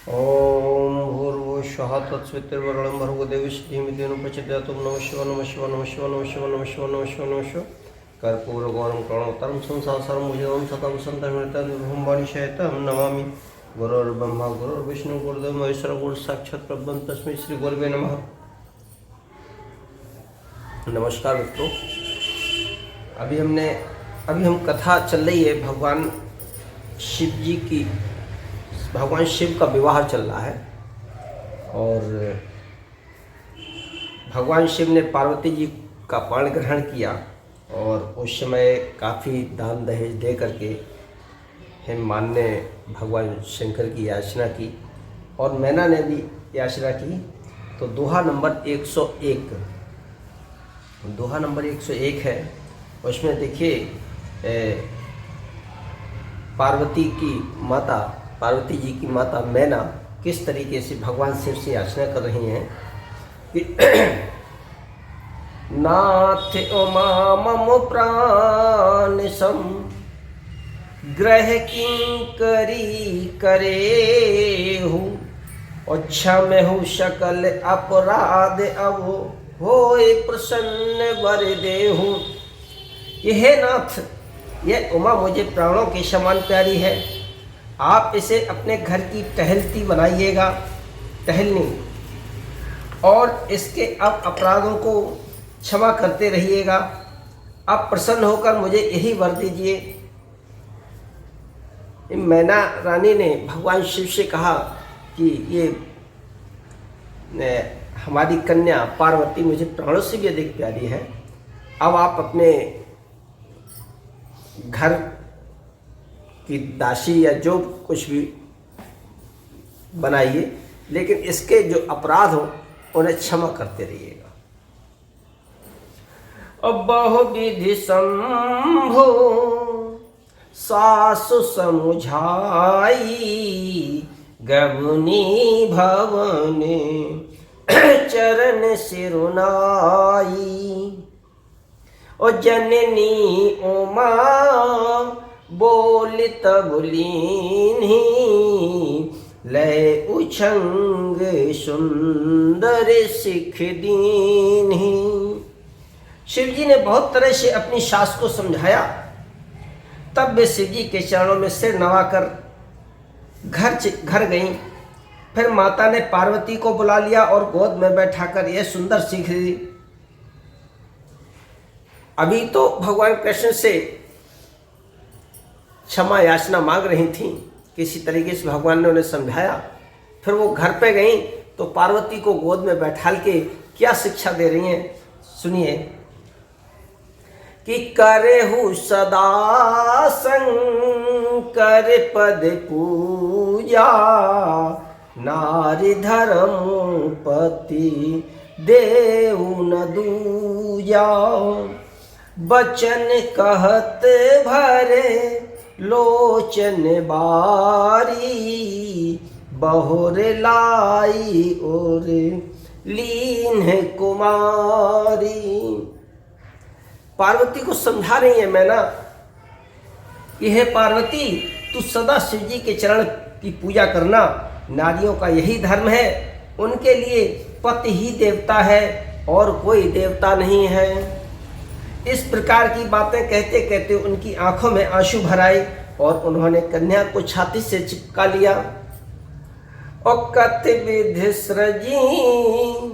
ओम भूर्भुवस्वः तत्सवितुर्वरेण्यं भर्गो देवस्य धीमहि धियो न प्रचोदयात्। ओम नमः शिवाय नमः शिवाय नमः शिवाय नमः शिवाय नमः शिवाय नमः शिवाय नमः शिवाय। कर्पूरगौरं प्रणोतरं संसारसारं भुजगं सतं सन्तं वाणीशयतं नमामि। गुरुर्ब्रह्मा गुरुर्विष्णु गुरुदेव महेश्वर गुरु साक्षात् परब्रह्म तस्मै श्री गुरुवे नमः। नमस्कार मित्रों, अभी हम कथा चल रही है भगवान शिव का विवाह चल रहा है। और भगवान शिव ने पार्वती जी का पाण ग्रहण किया और उस समय काफ़ी दान दहेज दे करके हेममान ने भगवान शंकर की याचना की और मैना ने भी याचना की। तो दोहा नंबर 101 है। उसमें देखिए पार्वती जी की माता मैना किस तरीके से भगवान शिव से याचना कर रही हैं कि नाथ उमा मम प्राण सम ग्रह किंकरी करे हूँ और क्षम हूँ सकल अपराध अब होए प्रसन्न वर देहु। हे नाथ, यह उमा मुझे प्राणों के समान प्यारी है, आप इसे अपने घर की टहलती बनाइएगा, टहलनी, और इसके अब अपराधों को क्षमा करते रहिएगा। अब प्रसन्न होकर मुझे यही वर दीजिए। मैना रानी ने भगवान शिव से कहा कि ये हमारी कन्या पार्वती मुझे प्राणों से भी अधिक प्यारी है, अब आप अपने घर की दासी या जो कुछ भी बनाइए, लेकिन इसके जो अपराध हो उन्हें क्षमा करते रहिएगा। अब बहुविधि संभो सासु समुझाई गवनी भवने चरण सिरुनाई। और जननी उमा बोलित बुलीनी लय उछंग सुंदर सिख दीनी। शिव जी ने बहुत तरह से अपनी सास को समझाया, तब वे शिव जी के चरणों में सिर नवाकर घर गईं। फिर माता ने पार्वती को बुला लिया और गोद में बैठाकर यह सुंदर सीख दी। अभी तो भगवान कृष्ण से क्षमा याचना मांग रही थी, किसी तरीके से भगवान ने उन्हें समझाया। फिर वो घर पे गई तो पार्वती को गोद में बैठाल के क्या शिक्षा दे रही हैं, सुनिए कि करेहु सदा शंकर पद पूजा नारी धर्म पति देव न दूजा। बचन कहत भरे लोचन बारी बहुर लाई और लीन है कुमारी। पार्वती को समझा रही है मैना कि हे पार्वती, तू सदा शिव जी के चरण की पूजा करना, नारियों का यही धर्म है, उनके लिए पति ही देवता है और कोई देवता नहीं है। इस प्रकार की बातें कहते कहते उनकी आंखों में आंसू भर आए और उन्होंने कन्या को छाती से चिपका लिया। और कथ विधि सृजी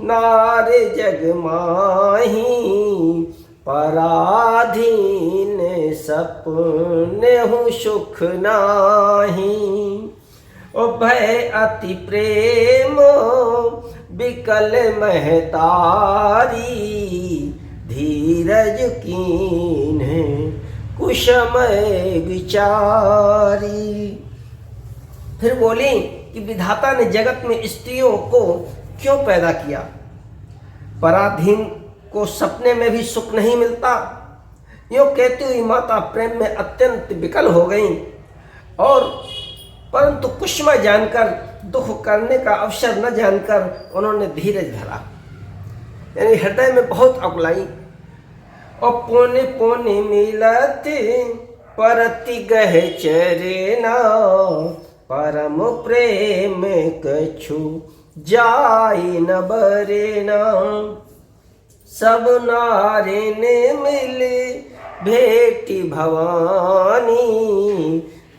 नारे जग माही पराधीन सपने हूँ सुख नाही। ओ भय अति प्रेम बिकल महतारी धीरज कीन कुशमय विचारी। फिर बोली कि विधाता ने जगत में स्त्रियों को क्यों पैदा किया, पराधीन को सपने में भी सुख नहीं मिलता। यूँ कहती हुई माता प्रेम में अत्यंत विकल हो गई और परंतु कुशमय जानकर, दुख करने का अवसर न जानकर उन्होंने धीरज धरा, यानी हृदय में बहुत अकुलाई। और पोने पोने मिलत परति गह चरेना परम प्रेम कछु जाई न बरेना। सब नारी ने मिले भेटी भवानी,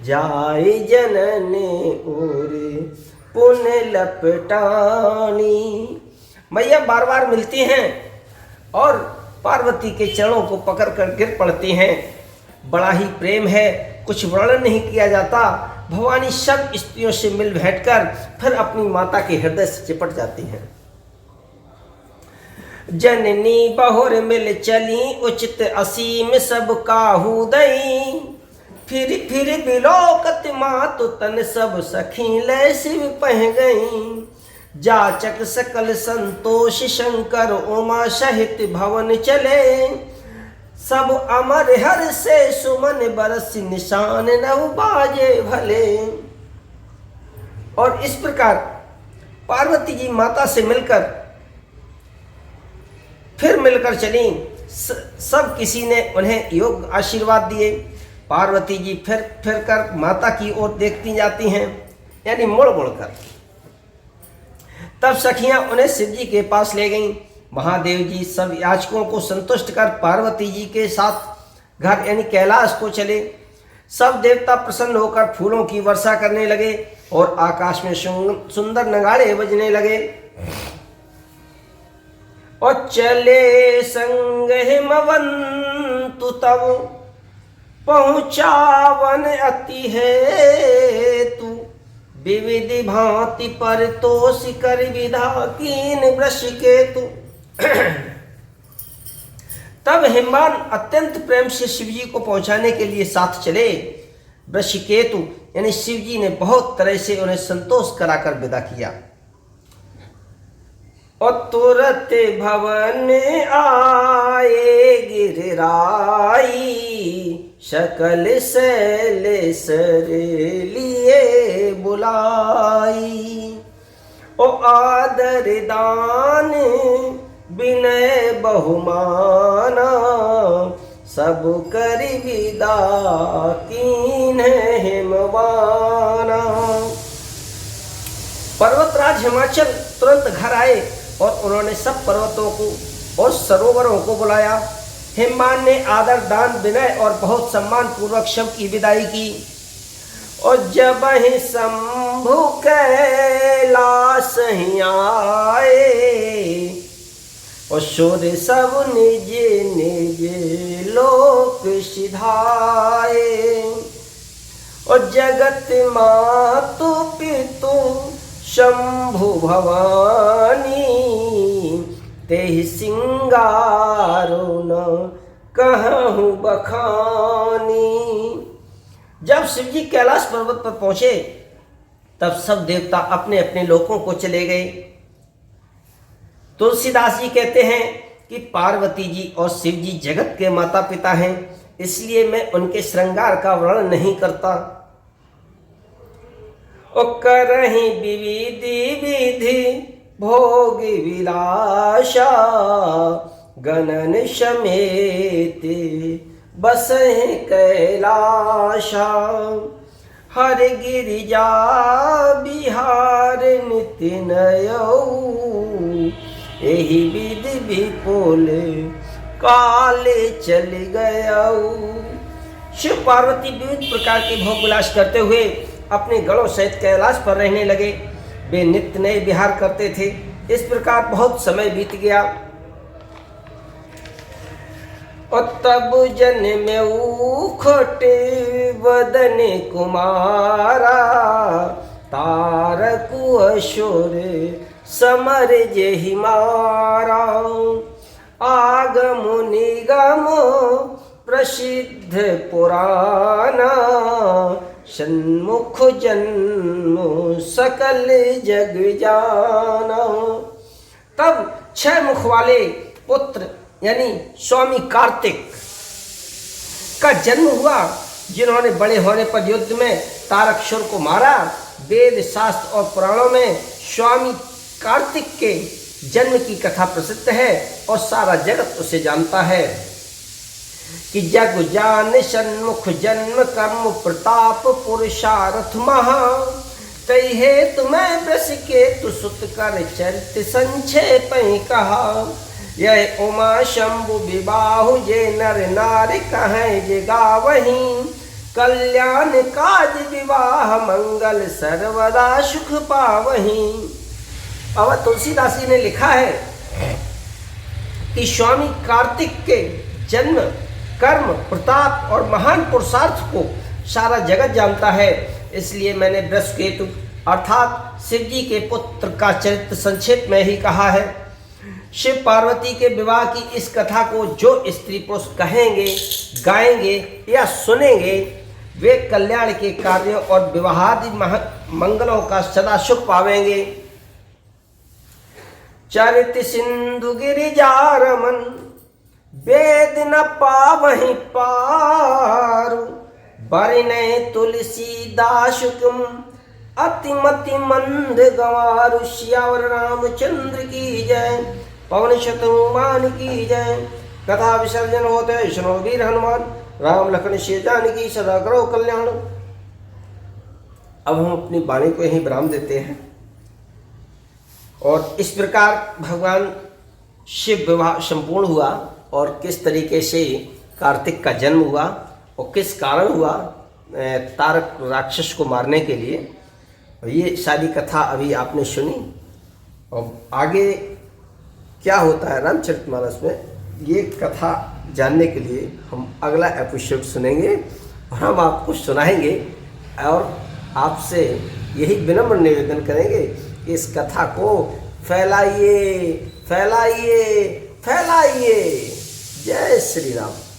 जाय जनने ओरे पुण्य लपटानी। मैया बार बार मिलती हैं और पार्वती के चरणों को पकड़ कर गिर पड़ती हैं। बड़ा ही प्रेम है, कुछ वर्णन नहीं किया जाता। भवानी सब स्त्रियों से मिल बैठकर फिर अपनी माता के हृदय से चिपट जाती हैं। जननी बहुर मिल चली उचित असीम सब काहू दई, फिर बिलोकत मातु तन सब सखी लय शिव पह गई। जाचक सकल संतोष शंकर उमा सहित भवन चले, सब अमर हर से सुमन बरस निशान नव बाजे भले। और इस प्रकार पार्वती जी माता से मिलकर फिर मिलकर चली। सब किसी ने उन्हें योग आशीर्वाद दिए। पार्वती जी फिर कर माता की ओर देखती जाती हैं, यानी मुड़ मुड़ कर। तब सखियां उन्हें शिव जी के पास ले गईं। महादेव जी सब याचकों को संतुष्ट कर पार्वती जी के साथ घर यानी कैलाश को चले। सब देवता प्रसन्न होकर फूलों की वर्षा करने लगे और आकाश में सुंदर नगाड़े बजने लगे। और चले संग हिमवंतु तब पहुँचावन अति है तू, विविधि भांति पर तोष कर विधा कीन वृष के तू। तब हिमवान अत्यंत प्रेम से शिवजी को पहुंचाने के लिए साथ चले। वृषिकेतु यानी शिवजी ने बहुत तरह से उन्हें संतोष कराकर विदा किया। और तुरंत भवन आए गिरिराई, सकल शैल सर लिए बुलाई। ओ आदर दान विनय बहुमाना, सब कर विदा कीन हिमवाना। पर्वतराज हिमाचल तुरंत घर आए और उन्होंने सब पर्वतों को और सरोवरों को बुलाया। हिमवान ने आदर दान विनय और बहुत सम्मान पूर्वक शव की विदाई की। और जब ही शंभु कैलाश ही आए, और सूर्य सब निज निज लोक सिधाए। और जगत मातु पितु शंभु भवानी, तेहि सिंगारो न कहूँ बखानी। जब शिवजी कैलाश पर्वत पर पहुंचे तब सब देवता अपने अपने लोकों को चले गए। तुलसीदास जी कहते हैं कि पार्वती जी और शिव जी जगत के माता पिता हैं, इसलिए मैं उनके श्रृंगार का वर्णन नहीं करता। ओ करहि विविधि विधि भोग विलासा, गणन समेत बसहि कैलाशा। हर गिरिजा बिहार नित्य नयौ, एहि विधि विपुल काले चल गयौ। शिव पार्वती विविध प्रकार के भोग विलास करते हुए अपने गणों सहित कैलाश पर रहने लगे। वे नित्य नए विहार करते थे। इस प्रकार बहुत समय बीत गया। और तब जन्मेऊ खोटे वदन कुमारा, तारकु असुर समर जेहि मारा। आगम निगम प्रसिद्ध पुराना, सन्मुख जन्म सकल जग जाना। तब 6 मुख वाले पुत्र यानी स्वामी कार्तिक का जन्म हुआ, जिन्होंने बड़े होने पर युद्ध में तारकासुर को मारा। वेद शास्त्र और पुराणों में स्वामी कार्तिक के जन्म की कथा प्रसिद्ध है और सारा जगत उसे जानता है कि जग जान सन्मुख जन्म कर्म प्रताप पुरुषार्थ महा। कही है तुम्हें ब्रश के तु सुत कर चरित संक्षेप कहा। यह उमा शंभु विबाहु जे नर नारी कहें जे गावहीं। कल्याण काज विवाह मंगल सर्वदा सुख पावहीं। अब तुलसीदास जी ने लिखा है कि स्वामी कार्तिक के जन्म कर्म प्रताप और महान पुरुषार्थ को सारा जगत जानता है, इसलिए मैंने बृहस्पति अर्थात शिव जी के पुत्र का चरित्र संक्षेप में ही कहा है। शिव पार्वती के विवाह की इस कथा को जो स्त्री पुरुष कहेंगे, गाएंगे या सुनेंगे, वे कल्याण के कार्यों और विवाहादि मंगलों का सदा सुख पावेंगे। चरित सिंधु गिरिजा रमन वेद न पावहीं पारु। बरने तुलसीदास तुम अतिमति मंद गंवारु। श्यावर रामचंद्र की जय, पवन शत हनुमान की जय। कथा विसर्जन होते सुनो वीर हनुमान, राम लखन सीता जानकी सदा करो कल्याण। अब हम अपनी वाणी को यहीं विराम देते हैं और इस प्रकार भगवान शिव विवाह संपूर्ण हुआ और किस तरीके से कार्तिक का जन्म हुआ और किस कारण हुआ तारक राक्षस को मारने के लिए, ये सारी कथा अभी आपने सुनी। और आगे क्या होता है रामचरितमानस में, ये कथा जानने के लिए हम अगला एपिसोड सुनेंगे और हम आपको सुनाएंगे और आपसे यही विनम्र निवेदन करेंगे कि इस कथा को फैलाइए फैलाइए फैलाइए। जय श्री राम।